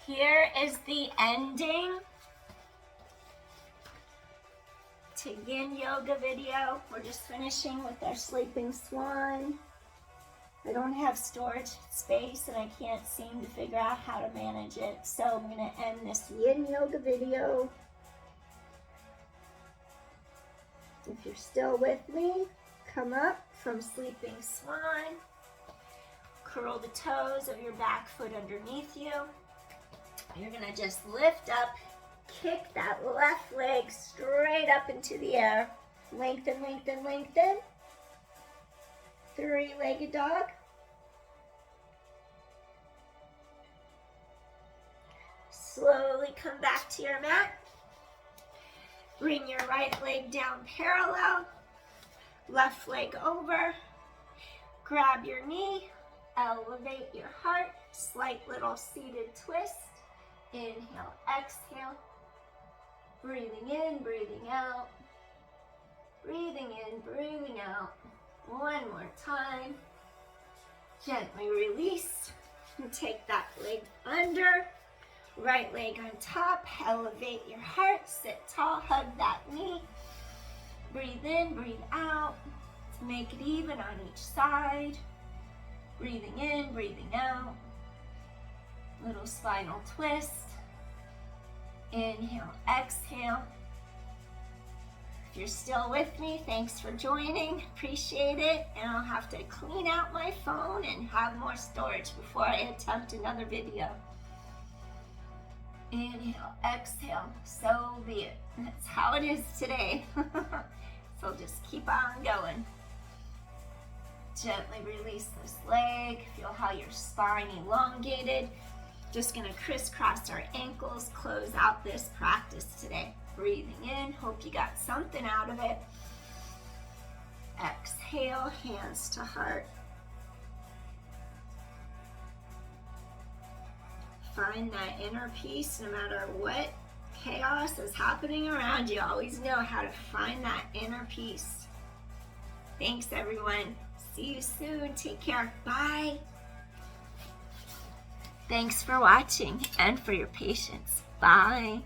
Here is the ending to Yin Yoga video. We're just finishing with our sleeping swan. I don't have storage space and I can't seem to figure out how to manage it. So I'm going to end this Yin Yoga video. If you're still with me, come up from sleeping swan. Curl the toes of your back foot underneath you. You're going to just lift up, kick that left leg straight up into the air. Lengthen, lengthen, lengthen. Three-legged dog. Slowly come back to your mat. Bring your right leg down parallel. Left leg over. Grab your knee. Elevate your heart. Slight little seated twist. Inhale, exhale. Breathing in, breathing out. Breathing in, breathing out. One more time. Gently release. And take that leg under. Right leg on top. Elevate your heart. Sit tall. Hug that knee. Breathe in, breathe out. Make it even on each side. Breathing in, breathing out. Little spinal twist. Inhale, exhale. If you're still with me, thanks for joining. Appreciate it. And I'll have to clean out my phone and have more storage before I attempt another video. Inhale, exhale. So be it. That's how it is today. So just keep on going. Gently release this leg. Feel how your spine elongated. Just gonna crisscross our ankles, close out this practice today. Breathing in, hope you got something out of it. Exhale, hands to heart. Find that inner peace no matter what chaos is happening around you. Always know how to find that inner peace. Thanks everyone. See you soon. Take care. Bye. Thanks for watching and for your patience. Bye.